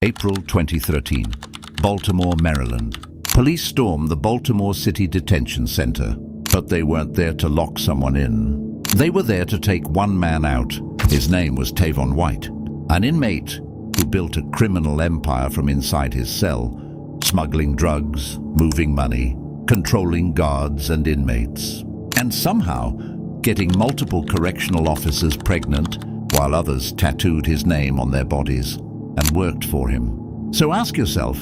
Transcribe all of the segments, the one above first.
April 2013, Baltimore, Maryland. Police stormed the Baltimore City Detention Center, but they weren't there to lock someone in. They were there to take one man out. His name was Tavon White, an inmate who built a criminal empire from inside his cell, smuggling drugs, moving money, controlling guards and inmates, and somehow getting multiple correctional officers pregnant while others tattooed his name on their bodies and worked for him. So ask yourself,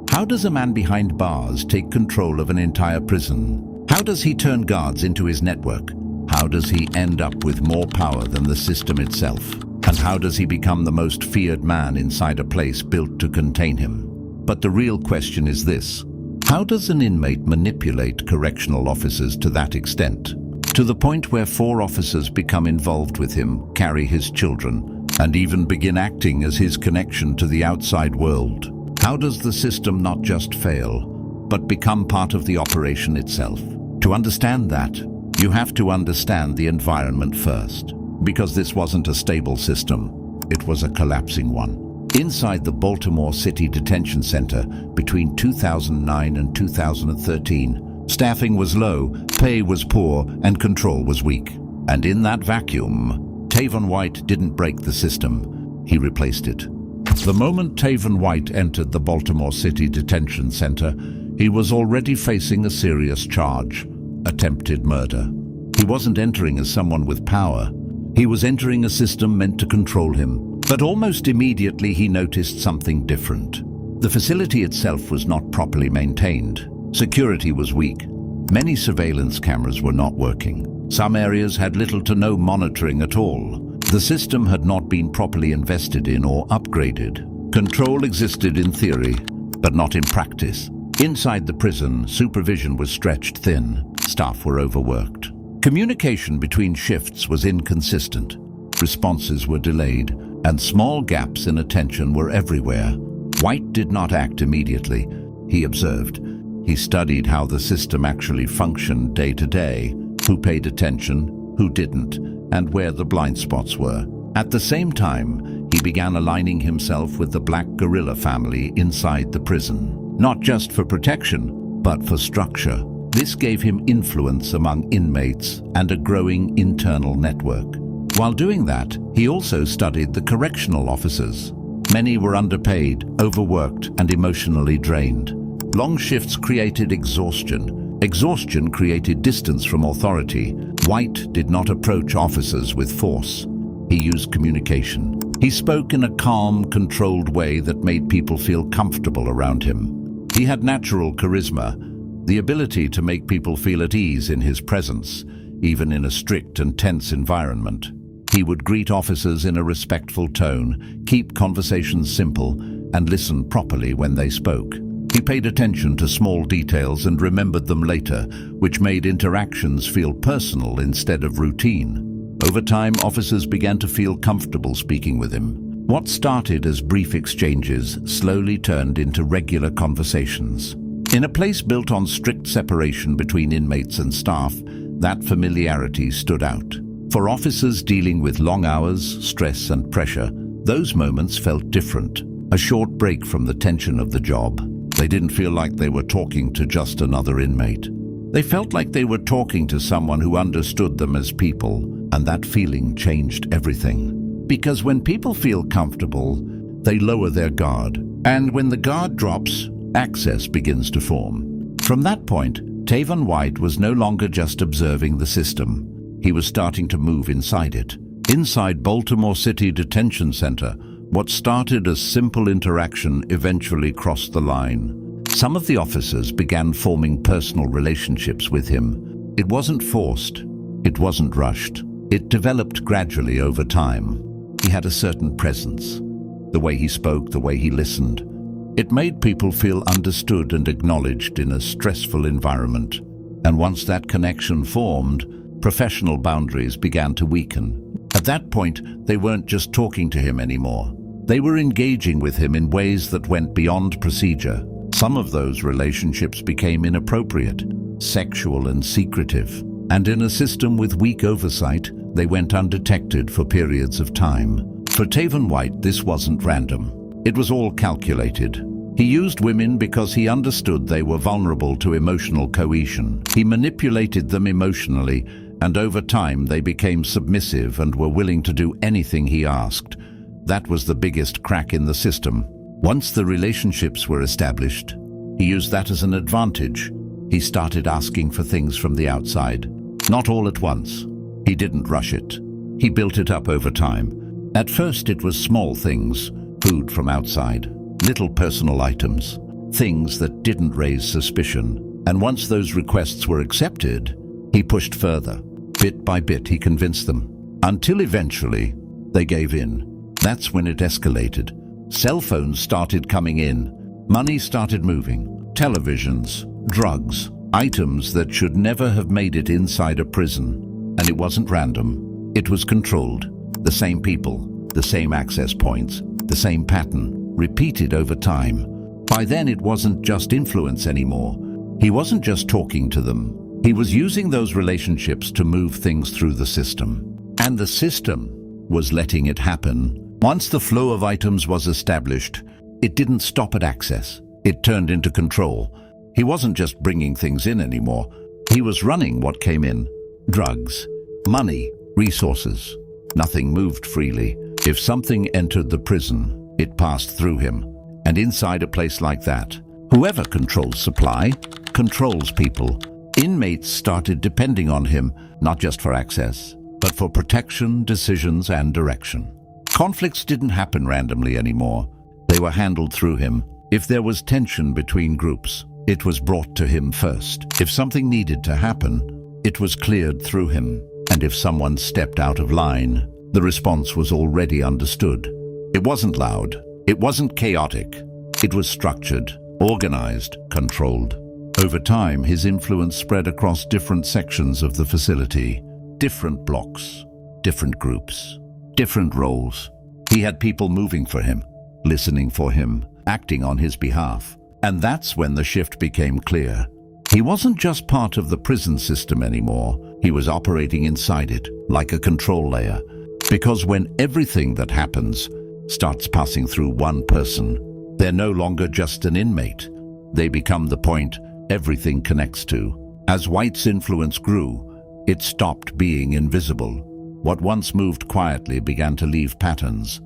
how does a man behind bars take control of an entire prison? How does he turn guards into his network? How does he end up with more power than the system itself? And how does he become the most feared man inside a place built to contain him? But the real question is this: how does an inmate manipulate correctional officers to that extent? To the point where 4 officers become involved with him, carry his children, and even begin acting as his connection to the outside world. How does the system not just fail, but become part of the operation itself? To understand that, you have to understand the environment first, because this wasn't a stable system, it was a collapsing one. Inside the Baltimore City Detention Center between 2009 and 2013, staffing was low, pay was poor, and control was weak. And in that vacuum, Tavon White didn't break the system, he replaced it. The moment Tavon White entered the Baltimore City Detention Center, he was already facing a serious charge: attempted murder. He wasn't entering as someone with power. He was entering a system meant to control him. But almost immediately he noticed something different. The facility itself was not properly maintained. Security was weak. Many surveillance cameras were not working. Some areas had little to no monitoring at all. The system had not been properly invested in or upgraded. Control existed in theory, but not in practice. Inside the prison, supervision was stretched thin. Staff were overworked. Communication between shifts was inconsistent. Responses were delayed, and small gaps in attention were everywhere. White did not act immediately. He observed. He studied how the system actually functioned day to day, who paid attention, who didn't, and where the blind spots were. At the same time, he began aligning himself with the black guerrilla family inside the prison, not just for protection, but for structure. This gave him influence among inmates and a growing internal network. While doing that, he also studied the correctional officers. Many were underpaid, overworked, and emotionally drained. Long shifts created exhaustion. Exhaustion created distance from authority. White did not approach officers with force. He used communication. He spoke in a calm, controlled way that made people feel comfortable around him. He had natural charisma, the ability to make people feel at ease in his presence, even in a strict and tense environment. He would greet officers in a respectful tone, keep conversations simple, and listen properly when they spoke. He paid attention to small details and remembered them later, which made interactions feel personal instead of routine. Over time, officers began to feel comfortable speaking with him. What started as brief exchanges slowly turned into regular conversations. In a place built on strict separation between inmates and staff, that familiarity stood out. For officers dealing with long hours, stress, and pressure, those moments felt different. A short break from the tension of the job. They didn't feel like they were talking to just another inmate. They felt like they were talking to someone who understood them as people, and that feeling changed everything. Because when people feel comfortable, they lower their guard. And when the guard drops, access begins to form. From that point, Tavon White was no longer just observing the system. He was starting to move inside it. Inside Baltimore City Detention Center, what started as simple interaction eventually crossed the line. Some of the officers began forming personal relationships with him. It wasn't forced. It wasn't rushed. It developed gradually over time. He had a certain presence. The way he spoke, the way he listened. It made people feel understood and acknowledged in a stressful environment. And once that connection formed, professional boundaries began to weaken. At that point, they weren't just talking to him anymore. They were engaging with him in ways that went beyond procedure. Some of those relationships became inappropriate, sexual and secretive. And in a system with weak oversight, they went undetected for periods of time. For Tavon White, this wasn't random. It was all calculated. He used women because he understood they were vulnerable to emotional coercion. He manipulated them emotionally, and over time they became submissive and were willing to do anything he asked. That was the biggest crack in the system. Once the relationships were established, he used that as an advantage. He started asking for things from the outside. Not all at once. He didn't rush it. He built it up over time. At first it was small things, food from outside, little personal items, things that didn't raise suspicion. And once those requests were accepted, he pushed further. Bit by bit he convinced them, until eventually they gave in. That's when it escalated. Cell phones started coming in, money started moving, televisions, drugs, items that should never have made it inside a prison. And it wasn't random, it was controlled. The same people, the same access points, the same pattern, repeated over time. By then it wasn't just influence anymore. He wasn't just talking to them. He was using those relationships to move things through the system. And the system was letting it happen. Once the flow of items was established, it didn't stop at access. It turned into control. He wasn't just bringing things in anymore. He was running what came in. Drugs, money, resources. Nothing moved freely. If something entered the prison, it passed through him. And inside a place like that, whoever controls supply, controls people. Inmates started depending on him, not just for access, but for protection, decisions, and direction. Conflicts didn't happen randomly anymore. They were handled through him. If there was tension between groups, it was brought to him first. If something needed to happen, it was cleared through him. And if someone stepped out of line, the response was already understood. It wasn't loud. It wasn't chaotic. It was structured, organized, controlled. Over time, his influence spread across different sections of the facility. Different blocks, different groups, different roles. He had people moving for him, listening for him, acting on his behalf. And that's when the shift became clear. He wasn't just part of the prison system anymore. He was operating inside it, like a control layer. Because when everything that happens starts passing through one person, they're no longer just an inmate. They become the point everything connects to. As White's influence grew, it stopped being invisible. What once moved quietly began to leave patterns.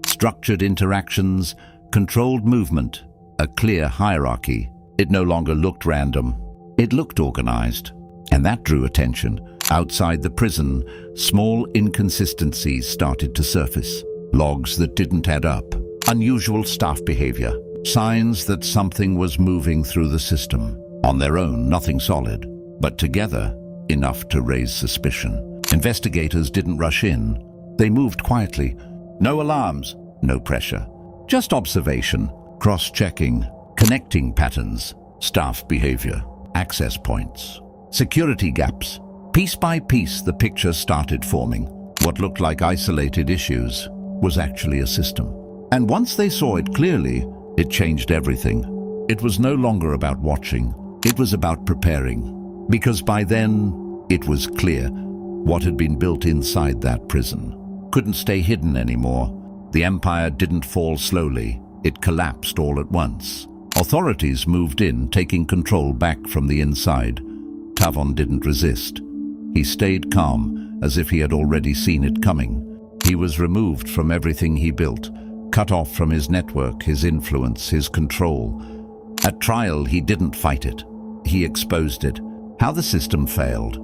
Structured interactions, controlled movement, a clear hierarchy. It no longer looked random. It looked organized. And that drew attention. Outside the prison, small inconsistencies started to surface. Logs that didn't add up. Unusual staff behavior. Signs that something was moving through the system. On their own, nothing solid. But together, enough to raise suspicion. Investigators didn't rush in. They moved quietly. No alarms, no pressure. Just observation, cross-checking, connecting patterns, staff behavior, access points, security gaps. Piece by piece, the picture started forming. What looked like isolated issues was actually a system. And once they saw it clearly, it changed everything. It was no longer about watching. It was about preparing. Because by then, it was clear what had been built inside that prison couldn't stay hidden anymore. The empire didn't fall slowly. It collapsed all at once. Authorities moved in, taking control back from the inside. Tavon didn't resist. He stayed calm, as if he had already seen it coming. He was removed from everything he built, cut off from his network, his influence, his control. At trial, he didn't fight it. He exposed it. How the system failed.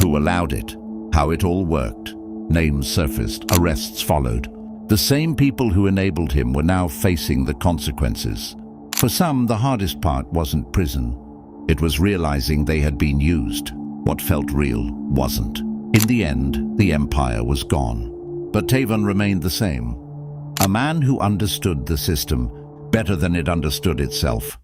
Who allowed it. How it all worked. Names surfaced. Arrests followed. The same people who enabled him were now facing the consequences. For some, the hardest part wasn't prison. It was realizing they had been used. What felt real wasn't. In the end, the empire was gone. But Tavon remained the same. A man who understood the system better than it understood itself.